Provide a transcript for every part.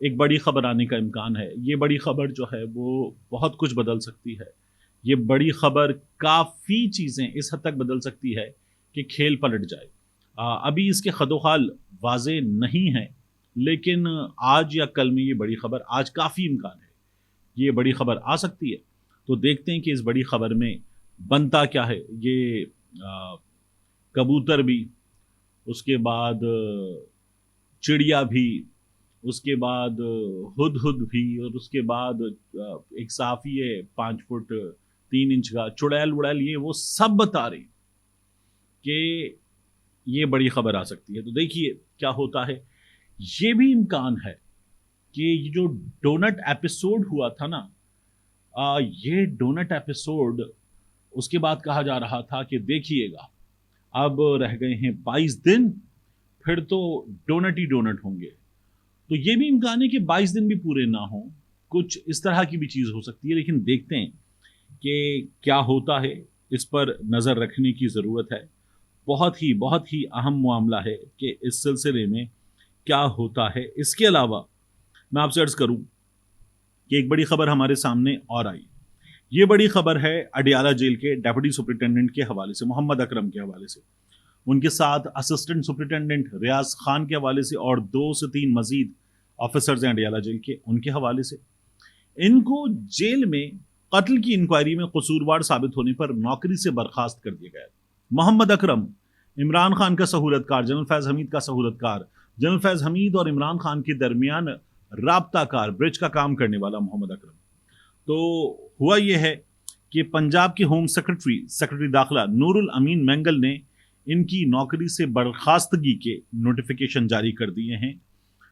ایک بڑی خبر آنے کا امکان ہے. یہ بڑی خبر جو ہے وہ بہت کچھ بدل سکتی ہے. یہ بڑی خبر کافی چیزیں اس حد تک بدل سکتی ہے کہ کھیل پلٹ جائے. ابھی اس کے خد و خال واضح نہیں ہیں، لیکن آج یا کل میں یہ بڑی خبر، آج کافی امکان ہے یہ بڑی خبر آ سکتی ہے. تو دیکھتے ہیں کہ اس بڑی خبر میں بنتا کیا ہے. یہ کبوتر بھی، اس کے بعد چڑیا بھی، اس کے بعد ہدہد بھی، اور اس کے بعد ایک صحافی ہے 5 فٹ 3 انچ کا، چڑیل وڑیل، یہ وہ سب بتا رہے کہ یہ بڑی خبر آ سکتی ہے. تو دیکھیے کیا ہوتا ہے. یہ بھی امکان ہے کہ یہ جو ڈونٹ ایپیسوڈ ہوا تھا نا، یہ ڈونٹ ایپیسوڈ، اس کے بعد کہا جا رہا تھا کہ دیکھیے گا اب رہ گئے ہیں 22 دن، پھر تو ڈونٹ ہی ڈونٹ ہوں گے. تو یہ بھی امکان ہے کہ 22 دن بھی پورے نہ ہوں، کچھ اس طرح کی بھی چیز ہو سکتی ہے. لیکن دیکھتے ہیں کہ کیا ہوتا ہے. اس پر نظر رکھنے کی ضرورت ہے. بہت ہی اہم معاملہ ہے کہ اس سلسلے میں کیا ہوتا ہے. اس کے علاوہ میں آپ سے عرض کروں کہ ایک بڑی خبر ہمارے سامنے اور آئی. یہ بڑی خبر ہے اڈیالہ جیل کے ڈیپٹی سپرنٹینڈنٹ کے حوالے سے، محمد اکرم کے حوالے سے، ان کے ساتھ اسسٹنٹ سپرنٹینڈنٹ ریاض خان کے حوالے سے، اور 2 سے 3 مزید آفیسرز ہیں اڈیالہ جیل کے، ان کے حوالے سے. ان کو جیل میں قتل کی انکوائری میں قصوروار ثابت ہونے پر نوکری سے برخاست کر دیا گیا. محمد اکرم عمران خان کا سہولت کار، جنرل فیض حمید کا سہولت کار، جنرل فیض حمید اور عمران خان کے درمیان رابطہ کار، برج کا کام کرنے والا محمد اکرم. تو ہوا یہ ہے کہ پنجاب کے ہوم سیکرٹری داخلہ نور الامین مینگل نے ان کی نوکری سے برخاستگی کے نوٹیفیکیشن جاری کر دیے ہیں،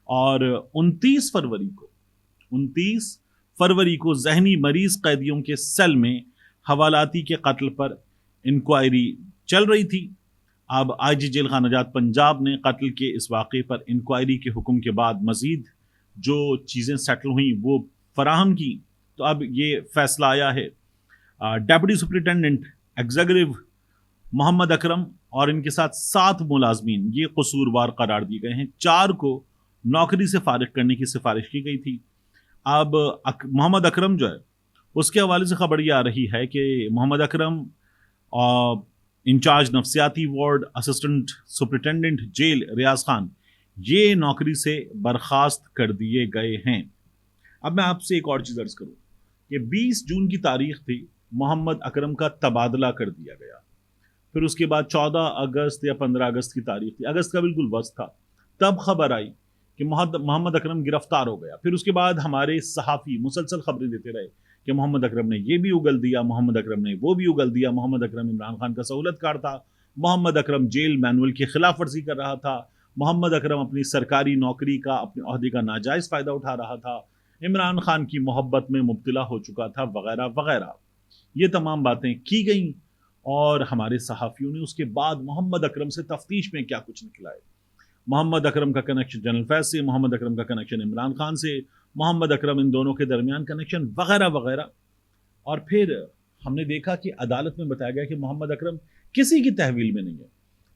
اور 29 فروری کو ذہنی مریض قیدیوں کے سیل میں حوالاتی کے قتل پر انکوائری چل رہی تھی. اب آئی جی جیل خانہ جات پنجاب نے قتل کے اس واقعے پر انکوائری کے حکم کے بعد مزید جو چیزیں سیٹل ہوئیں وہ فراہم کی. تو اب یہ فیصلہ آیا ہے. ڈیپٹی سپرنٹینڈنٹ ایگزیکٹو محمد اکرم اور ان کے ساتھ 7 ملازمین یہ قصوروار قرار دیے گئے ہیں. 4 کو نوکری سے فارغ کرنے کی سفارش کی گئی تھی. اب محمد اکرم جو ہے اس کے حوالے سے خبر یہ آ رہی ہے کہ محمد اکرم انچارج نفسیاتی وارڈ اسسٹنٹ سپرنٹینڈنٹ جیل ریاض خان یہ نوکری سے برخاست کر دیے گئے ہیں. اب میں آپ سے ایک اور چیز عرض کروں کہ 20 جون کی تاریخ تھی، محمد اکرم کا تبادلہ کر دیا گیا. پھر اس کے بعد 14 اگست یا 15 اگست کی تاریخ تھی، اگست کا بالکل وسط تھا، تب خبر آئی کہ محمد اکرم گرفتار ہو گیا. پھر اس کے بعد ہمارے صحافی مسلسل خبریں دیتے رہے کہ محمد اکرم نے یہ بھی اگل دیا، محمد اکرم نے وہ بھی اگل دیا، محمد اکرم عمران خان کا سہولت کار تھا، محمد اکرم جیل مینول کی خلاف ورزی کر رہا تھا، محمد اکرم اپنی سرکاری نوکری کا، اپنے عہدے کا ناجائز فائدہ اٹھا رہا تھا، عمران خان کی محبت میں مبتلا ہو چکا تھا، وغیرہ وغیرہ. یہ تمام باتیں کی گئیں، اور ہمارے صحافیوں نے اس کے بعد محمد اکرم سے تفتیش میں کیا کچھ نکلا ہے. محمد اکرم کا کنیکشن جنرل فیض سے، محمد اکرم کا کنیکشن عمران خان سے، محمد اکرم ان دونوں کے درمیان کنیکشن وغیرہ وغیرہ. اور پھر ہم نے دیکھا کہ عدالت میں بتایا گیا کہ محمد اکرم کسی کی تحویل میں نہیں ہے،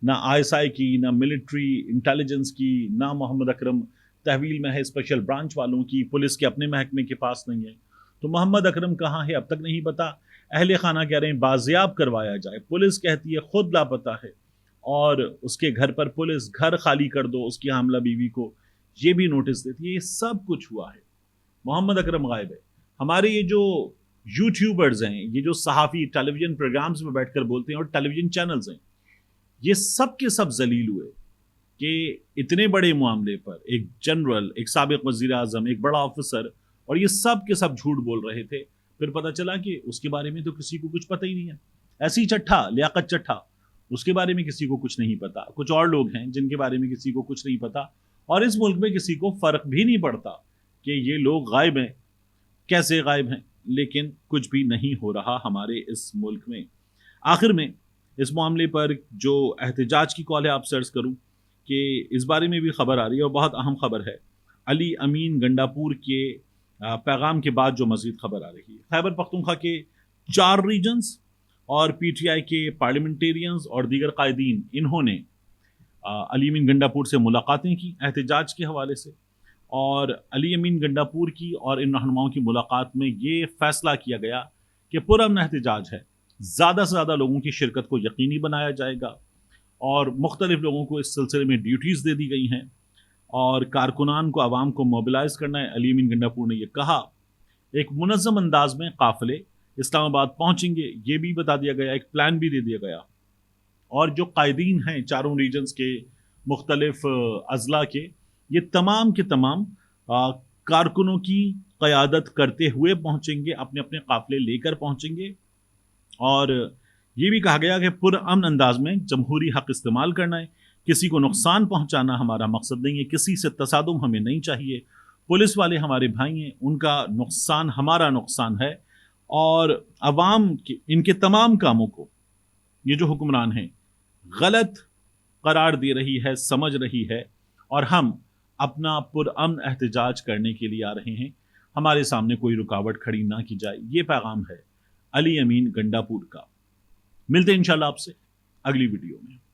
نہ ISI کی، نہ ملٹری انٹیلیجنس کی، نہ محمد اکرم تحویل میں ہے اسپیشل برانچ والوں کی، پولیس کے اپنے محکمے کے پاس نہیں ہے. تو محمد اکرم کہاں ہے اب تک نہیں پتا. اہل خانہ کہہ رہے ہیں بازیاب کروایا جائے، پولیس کہتی ہے خود لاپتہ ہے، اور اس کے گھر پر پولیس گھر خالی کر دو اس کی حاملہ بیوی کو، یہ بھی نوٹس دیتی ہے. یہ سب کچھ ہوا ہے، محمد اکرم غائب ہے. ہمارے یہ جو یوٹیوبرز ہیں، یہ جو صحافی ٹیلی ویژن پروگرامز میں بیٹھ کر بولتے ہیں اور ٹیلی ویژن چینلز ہیں، یہ سب کے سب ذلیل ہوئے کہ اتنے بڑے معاملے پر ایک جنرل، ایک سابق وزیر اعظم، ایک بڑا آفیسر، اور یہ سب کے سب جھوٹ بول رہے تھے. پھر پتہ چلا کہ اس کے بارے میں تو کسی کو کچھ پتہ ہی نہیں ہے. ایسی چٹھا لیاقت چٹھا، اس کے بارے میں کسی کو کچھ نہیں پتا. کچھ اور لوگ ہیں جن کے بارے میں کسی کو کچھ نہیں پتا، اور اس ملک میں کسی کو فرق بھی نہیں پڑتا کہ یہ لوگ غائب ہیں، کیسے غائب ہیں. لیکن کچھ بھی نہیں ہو رہا ہمارے اس ملک میں. آخر میں اس معاملے پر جو احتجاج کی کال ہے آپ سے عرض کروں کہ اس بارے میں بھی خبر آ رہی ہے، اور بہت اہم خبر ہے. علی امین گنڈاپور کے پیغام کے بعد جو مزید خبر آ رہی ہے، خیبر پختونخوا کے 4 ریجنز اور PTI کے پارلیمنٹیرینز اور دیگر قائدین، انہوں نے علی امین گنڈاپور سے ملاقاتیں کی احتجاج کے حوالے سے، اور علی امین گنڈاپور کی اور ان رہنماؤں کی ملاقات میں یہ فیصلہ کیا گیا کہ پرامن احتجاج ہے، زیادہ سے زیادہ لوگوں کی شرکت کو یقینی بنایا جائے گا اور مختلف لوگوں کو اس سلسلے میں ڈیوٹیز دے دی گئی ہیں اور کارکنان کو، عوام کو موبلائز کرنا ہے۔ علی امین گنڈاپور نے یہ کہا، ایک منظم انداز میں قافلے اسلام آباد پہنچیں گے، یہ بھی بتا دیا گیا، ایک پلان بھی دے دیا گیا، اور جو قائدین ہیں چاروں ریجنز کے مختلف اضلاع کے، یہ تمام کے تمام کارکنوں کی قیادت کرتے ہوئے پہنچیں گے، اپنے اپنے قافلے لے کر پہنچیں گے، اور یہ بھی کہا گیا کہ پرامن انداز میں جمہوری حق استعمال کرنا ہے، کسی کو نقصان پہنچانا ہمارا مقصد نہیں ہے، کسی سے تصادم ہمیں نہیں چاہیے، پولیس والے ہمارے بھائی ہیں، ان کا نقصان ہمارا نقصان ہے، اور عوام کے ان کے تمام کاموں کو یہ جو حکمران ہیں غلط قرار دے رہی ہے، سمجھ رہی ہے، اور ہم اپنا پرامن احتجاج کرنے کے لیے آ رہے ہیں، ہمارے سامنے کوئی رکاوٹ کھڑی نہ کی جائے۔ یہ پیغام ہے علی امین گنڈاپور کا۔ ملتے ہیں انشاءاللہ آپ سے اگلی ویڈیو میں۔